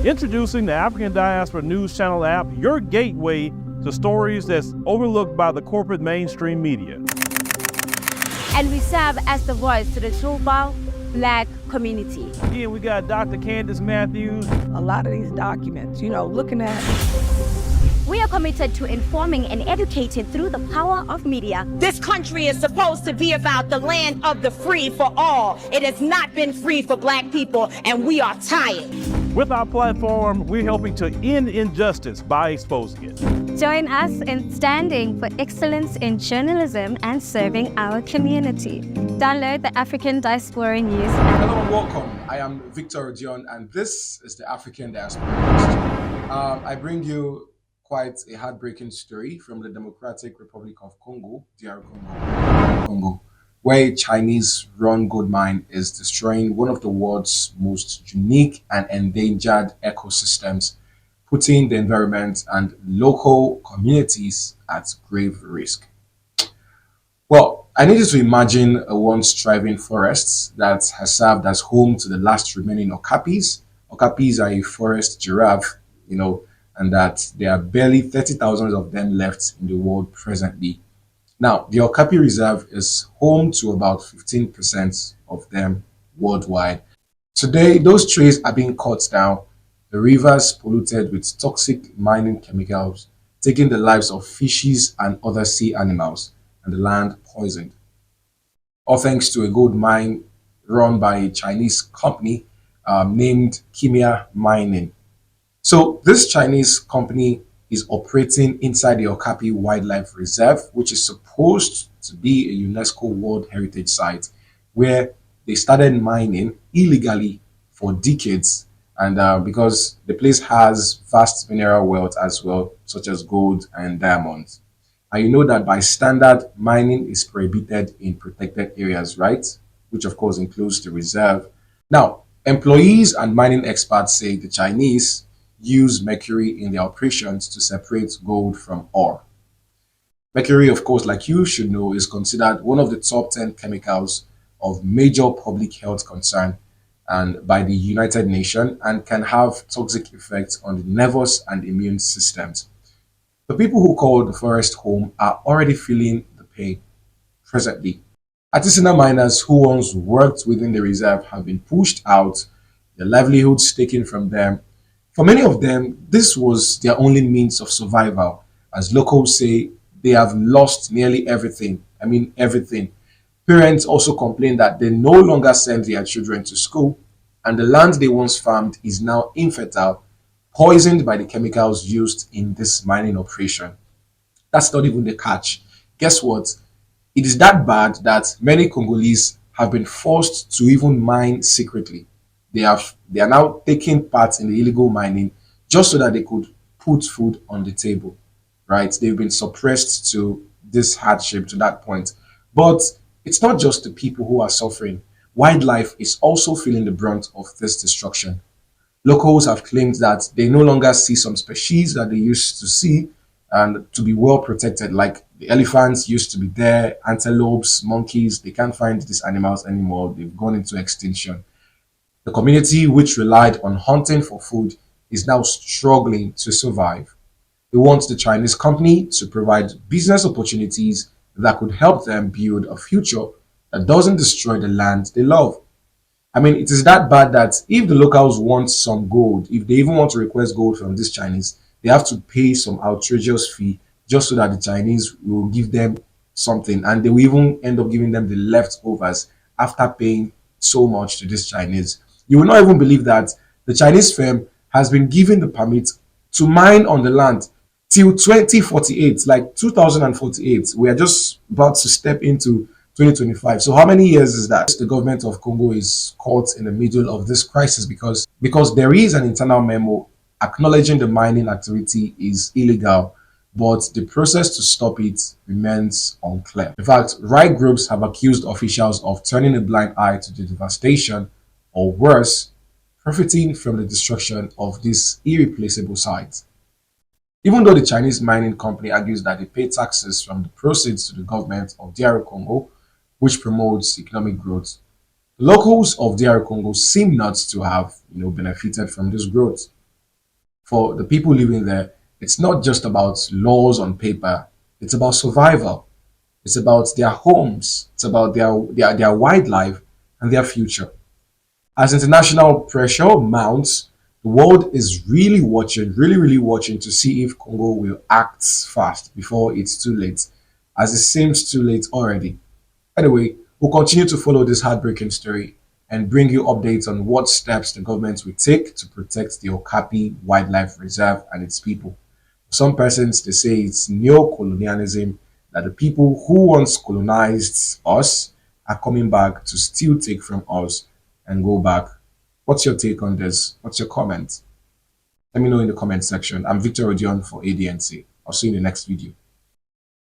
Introducing the African Diaspora News Channel app, your gateway to stories that's overlooked by the corporate mainstream media. And we serve as the voice to the global Black community. Again, we got Dr. Candace Matthews. A lot of these documents, looking at. We are committed to informing and educating through the power of media. This country is supposed to be about the land of the free for all. It has not been free for Black people, and we are tired. With our platform, we're helping to end injustice by exposing it. Join us in standing for excellence in journalism and serving our community. Download the African Diaspora News. Hello and welcome. I am Victor Odion, and this is the African Diaspora News. I bring you quite a heartbreaking story from the Democratic Republic of Congo, DR Congo, where a Chinese-run gold mine is destroying one of the world's most unique and endangered ecosystems, putting the environment and local communities at grave risk. Well, I need you to imagine a once thriving forest that has served as home to the last remaining okapis. Okapis are a forest giraffe, and that there are barely 30,000 of them left in the world presently. Now, the Okapi Reserve is home to about 15% of them worldwide. Today, those trees are being cut down, the rivers polluted with toxic mining chemicals, taking the lives of fishes and other sea animals, and the land poisoned. All thanks to a gold mine run by a Chinese company named Kimia Mining. So this Chinese company is operating inside the Okapi Wildlife Reserve, which is supposed to be a UNESCO World Heritage Site, where they started mining illegally for decades. And because the place has vast mineral wealth as well, such as gold and diamonds. And you know that by standard, mining is prohibited in protected areas, right? Which of course includes the reserve. Now, employees and mining experts say the Chinese use mercury in their operations to separate gold from ore. Mercury, of course, like you should know, is considered one of the top 10 chemicals of major public health concern and by the United Nations, and can have toxic effects on the nervous and immune systems. The people who call the forest home are already feeling the pain presently. Artisanal miners who once worked within the reserve have been pushed out, their livelihoods taken from them. For many of them, this was their only means of survival. As locals say, they have lost nearly everything. I mean, everything. Parents also complain that they no longer send their children to school, and the land they once farmed is now infertile, poisoned by the chemicals used in this mining operation. That's not even the catch. Guess what? It is that bad that many Congolese have been forced to even mine secretly. They are now taking part in the illegal mining just so that they could put food on the table, right? They've been suppressed to this hardship to that point. But it's not just the people who are suffering. Wildlife is also feeling the brunt of this destruction. Locals have claimed that they no longer see some species that they used to see and to be well protected, like the elephants used to be there, antelopes, monkeys. They can't find these animals anymore. They've gone into extinction. The community, which relied on hunting for food, is now struggling to survive. They want the Chinese company to provide business opportunities that could help them build a future that doesn't destroy the land they love. I mean, it is that bad that if the locals want some gold, if they even want to request gold from these Chinese, they have to pay some outrageous fee just so that the Chinese will give them something, and they will even end up giving them the leftovers after paying so much to these Chinese. You will not even believe that the Chinese firm has been given the permit to mine on the land till 2048, like 2048. We are just about to step into 2025. So how many years is that? The government of Congo is caught in the middle of this crisis because there is an internal memo acknowledging the mining activity is illegal, but the process to stop it remains unclear. In fact, right groups have accused officials of turning a blind eye to the devastation, or worse, profiting from the destruction of this irreplaceable site. Even though the Chinese mining company argues that they pay taxes from the proceeds to the government of DR Congo, which promotes economic growth, the locals of DR Congo seem not to have benefited from this growth. For the people living there, it's not just about laws on paper, it's about survival. It's about their homes, it's about their wildlife and their future. As international pressure mounts, the world is really watching, really watching to see if Congo will act fast before it's too late, as it seems too late already. Anyway, we'll continue to follow this heartbreaking story and bring you updates on what steps the government will take to protect the Okapi Wildlife Reserve and its people. Some persons, they say it's neo-colonialism, that the people who once colonized us are coming back to still take from us and go back. What's your take on this? What's your comment? Let me know in the comment section. I'm Victor Odion for ADNC. I'll see you in the next video.